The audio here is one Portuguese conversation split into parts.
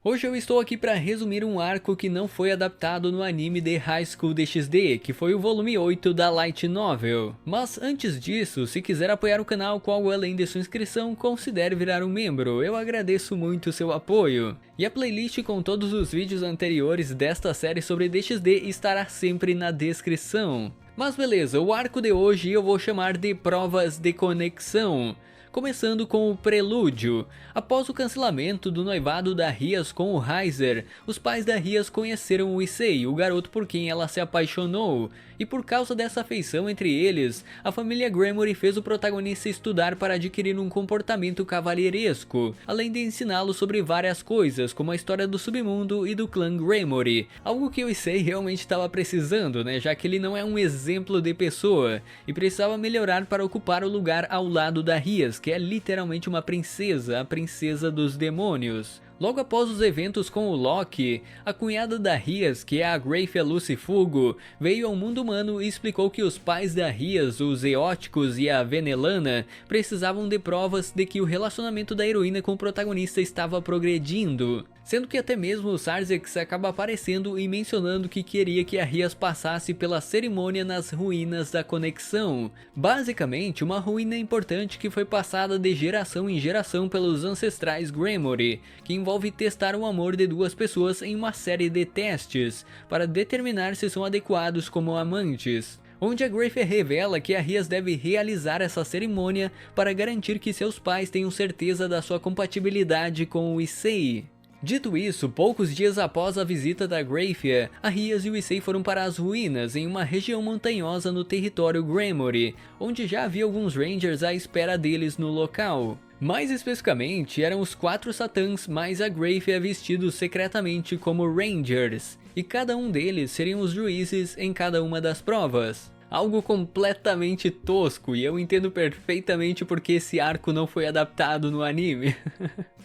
Hoje eu estou aqui para resumir um arco que não foi adaptado no anime The High School DxD, que foi o volume 8 da Light Novel. Mas antes disso, se quiser apoiar o canal com algo além de sua inscrição, considere virar um membro, eu agradeço muito o seu apoio. E a playlist com todos os vídeos anteriores desta série sobre DxD estará sempre na descrição. Mas beleza, o arco de hoje eu vou chamar de Provas de Conexão. Começando com o prelúdio. Após o cancelamento do noivado da Rias com o Heiser, os pais da Rias conheceram o Issei, o garoto por quem ela se apaixonou, e por causa dessa afeição entre eles, a família Gremory fez o protagonista estudar para adquirir um comportamento cavalheiresco, além de ensiná-lo sobre várias coisas, como a história do submundo e do clã Gremory, algo que o Issei realmente estava precisando, né, já que ele não é um exemplo de pessoa, e precisava melhorar para ocupar o lugar ao lado da Rias, que é literalmente uma princesa, a princesa dos demônios. Logo após os eventos com o Loki, a cunhada da Rias, que é a Grayfia Lucifugo, veio ao mundo humano e explicou que os pais da Rias, os Eóticos e a Venelana, precisavam de provas de que o relacionamento da heroína com o protagonista estava progredindo. Sendo que até mesmo o Sarzex acaba aparecendo e mencionando que queria que a Rias passasse pela cerimônia nas ruínas da conexão. Basicamente, uma ruína importante que foi passada de geração em geração pelos ancestrais Gremory, que envolve testar o amor de duas pessoas em uma série de testes, para determinar se são adequados como amantes. Onde a Grayfia revela que a Rias deve realizar essa cerimônia para garantir que seus pais tenham certeza da sua compatibilidade com o Issei. Dito isso, poucos dias após a visita da Grayfia, a Rias e o Issei foram para as ruínas em uma região montanhosa no território Gremory, onde já havia alguns Rangers à espera deles no local. Mais especificamente, eram os 4 Satãs mais a Grayfia vestidos secretamente como Rangers, e cada um deles seriam os juízes em cada uma das provas. Algo completamente tosco, e eu entendo perfeitamente porque esse arco não foi adaptado no anime.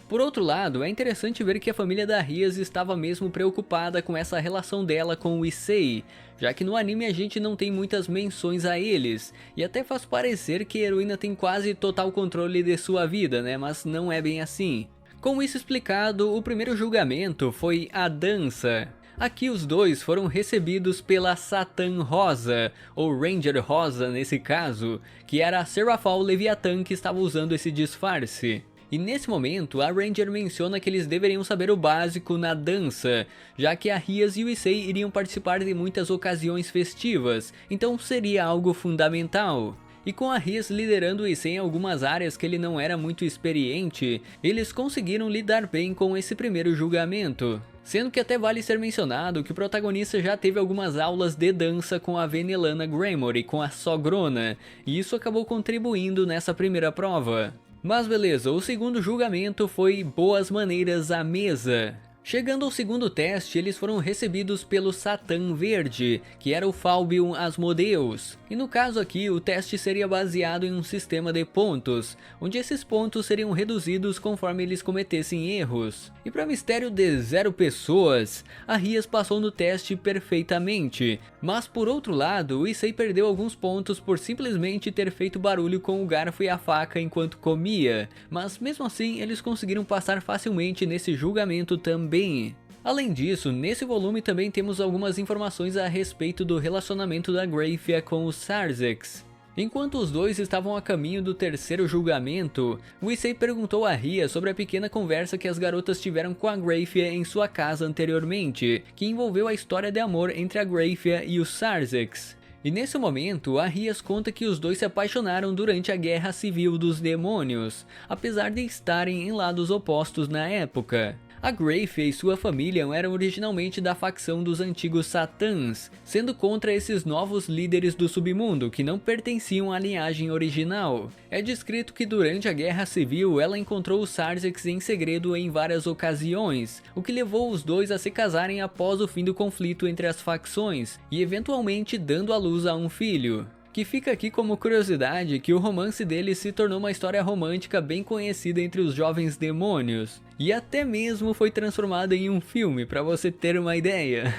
Por outro lado, é interessante ver que a família da Rias estava mesmo preocupada com essa relação dela com o Issei, já que no anime a gente não tem muitas menções a eles, e até faz parecer que a heroína tem quase total controle de sua vida, né, mas não é bem assim. Com isso explicado, o primeiro julgamento foi a dança. Aqui os dois foram recebidos pela Satã Rosa, ou Ranger Rosa nesse caso, que era a Serafal Leviathan que estava usando esse disfarce. E nesse momento, a Ranger menciona que eles deveriam saber o básico na dança, já que a Rias e o Issei iriam participar de muitas ocasiões festivas, então seria algo fundamental. E com a Rias liderando o Issei em algumas áreas que ele não era muito experiente, eles conseguiram lidar bem com esse primeiro julgamento. Sendo que até vale ser mencionado que o protagonista já teve algumas aulas de dança com a Venelana Gremory, com a Sogrona, e isso acabou contribuindo nessa primeira prova. Mas beleza, o segundo julgamento foi Boas Maneiras à Mesa. Chegando ao segundo teste, eles foram recebidos pelo Satã Verde, que era o Falbion Asmodeus. E no caso aqui, o teste seria baseado em um sistema de pontos, onde esses pontos seriam reduzidos conforme eles cometessem erros. E para mistério de 0 pessoas, a Rias passou no teste perfeitamente, mas por outro lado, o Issei perdeu alguns pontos por simplesmente ter feito barulho com o garfo e a faca enquanto comia, mas mesmo assim eles conseguiram passar facilmente nesse julgamento também. Além disso, nesse volume também temos algumas informações a respeito do relacionamento da Grayfia com o Sarzex. Enquanto os dois estavam a caminho do terceiro julgamento, o Issei perguntou a Ria sobre a pequena conversa que as garotas tiveram com a Grayfia em sua casa anteriormente, que envolveu a história de amor entre a Grayfia e o Sarzex. E nesse momento, a Rias conta que os dois se apaixonaram durante a Guerra Civil dos Demônios, apesar de estarem em lados opostos na época. A Grayfia e sua família eram originalmente da facção dos antigos Satãs, sendo contra esses novos líderes do submundo que não pertenciam à linhagem original. É descrito que durante a Guerra Civil ela encontrou o Sarzex em segredo em várias ocasiões, o que levou os dois a se casarem após o fim do conflito entre as facções, e eventualmente dando à luz a um filho. Que fica aqui como curiosidade que o romance deles se tornou uma história romântica bem conhecida entre os jovens demônios, e até mesmo foi transformada em um filme, para você ter uma ideia.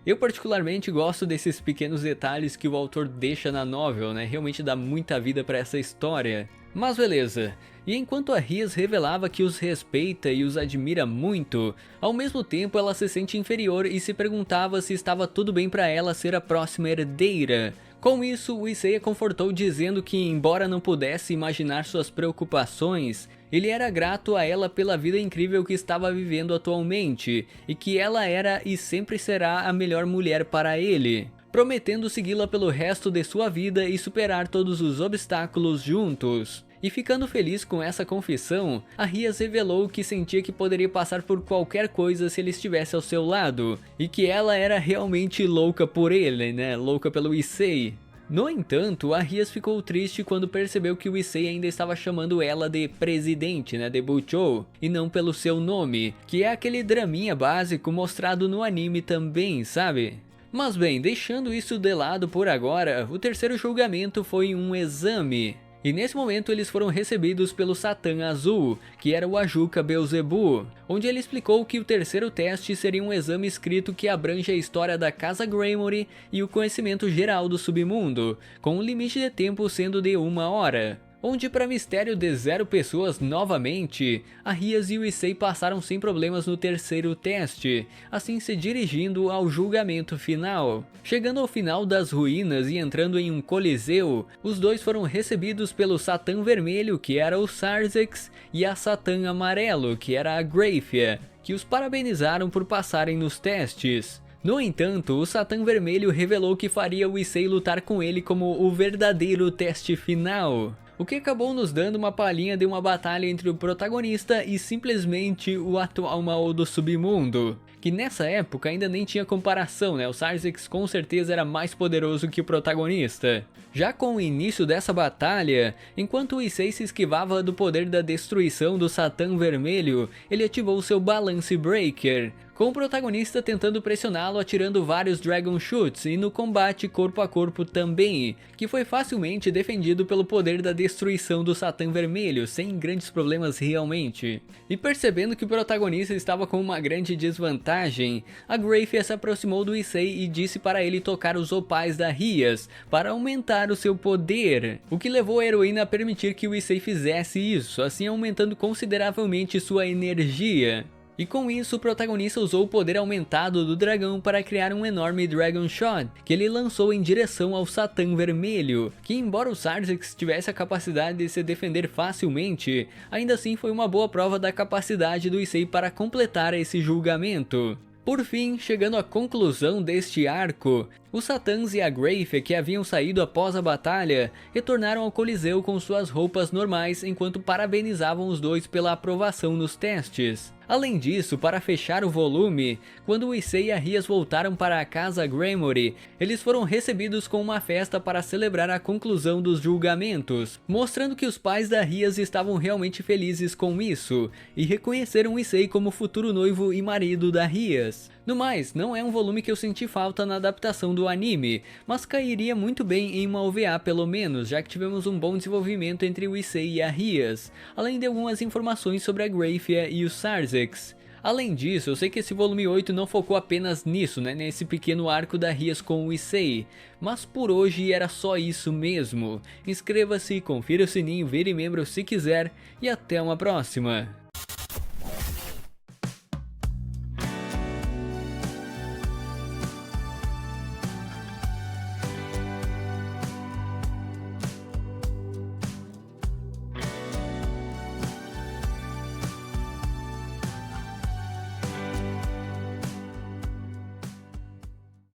Eu particularmente gosto desses pequenos detalhes que o autor deixa na novel, né? Realmente dá muita vida para essa história. Mas beleza, E enquanto a Rias revelava que os respeita e os admira muito, ao mesmo tempo ela se sente inferior e se perguntava se estava tudo bem para ela ser a próxima herdeira. Com isso, o Issei a confortou dizendo que, embora não pudesse imaginar suas preocupações, ele era grato a ela pela vida incrível que estava vivendo atualmente, e que ela era e sempre será a melhor mulher para ele, prometendo segui-la pelo resto de sua vida e superar todos os obstáculos juntos. E ficando feliz com essa confissão, a Rias revelou que sentia que poderia passar por qualquer coisa se ele estivesse ao seu lado, e que ela era realmente louca por ele, né? Louca pelo Issei. No entanto, a Rias ficou triste quando percebeu que o Issei ainda estava chamando ela de presidente, né, de Buchou, e não pelo seu nome, que é aquele draminha básico mostrado no anime também, sabe? Mas bem, deixando isso de lado por agora, o terceiro julgamento foi um exame. E nesse momento eles foram recebidos pelo Satã Azul, que era o Ajuka Beelzebub, onde ele explicou que o terceiro teste seria um exame escrito que abrange a história da Casa Gremory e o conhecimento geral do submundo, com um limite de tempo sendo de 1 hora. Onde, para mistério de 0 pessoas novamente, a Rias e o Issei passaram sem problemas no terceiro teste, assim se dirigindo ao julgamento final. Chegando ao final das ruínas e entrando em um coliseu, os dois foram recebidos pelo Satã Vermelho, que era o Sarzex, e a Satã Amarelo, que era a Grayfia, que os parabenizaram por passarem nos testes. No entanto, o Satã Vermelho revelou que faria o Issei lutar com ele como o verdadeiro teste final, o que acabou nos dando uma palhinha de uma batalha entre o protagonista e simplesmente o atual mal do submundo, que nessa época ainda nem tinha comparação, né? O Sarzex com certeza era mais poderoso que o protagonista. Já com o início dessa batalha, enquanto o Issei se esquivava do poder da destruição do Satã Vermelho, ele ativou seu Balance Breaker, com o protagonista tentando pressioná-lo atirando vários Dragon Shoots e no combate corpo a corpo também, que foi facilmente defendido pelo poder da destruição do Satã Vermelho, sem grandes problemas realmente. E percebendo que o protagonista estava com uma grande desvantagem, a Grayfia se aproximou do Issei e disse para ele tocar os opais da Rias, para aumentar o seu poder, o que levou a heroína a permitir que o Issei fizesse isso, assim aumentando consideravelmente sua energia. E com isso o protagonista usou o poder aumentado do dragão para criar um enorme Dragon Shot, que ele lançou em direção ao Satã Vermelho, que embora o Sarzex tivesse a capacidade de se defender facilmente, ainda assim foi uma boa prova da capacidade do Issei para completar esse julgamento. Por fim, chegando à conclusão deste arco, os Satãs e a Grayfia, que haviam saído após a batalha, retornaram ao Coliseu com suas roupas normais enquanto parabenizavam os dois pela aprovação nos testes. Além disso, para fechar o volume, quando o Issei e a Rias voltaram para a Casa Gremory, eles foram recebidos com uma festa para celebrar a conclusão dos julgamentos, mostrando que os pais da Rias estavam realmente felizes com isso, e reconheceram o Issei como futuro noivo e marido da Rias. No mais, não é um volume que eu senti falta na adaptação do anime, mas cairia muito bem em uma OVA pelo menos, já que tivemos um bom desenvolvimento entre o Issei e a Rias, além de algumas informações sobre a Grayfia e o Sarzex. Além disso, eu sei que esse volume 8 não focou apenas nisso, né, nesse pequeno arco da Rias com o Issei, mas por hoje era só isso mesmo. Inscreva-se, confira o sininho, vire membro se quiser e até uma próxima.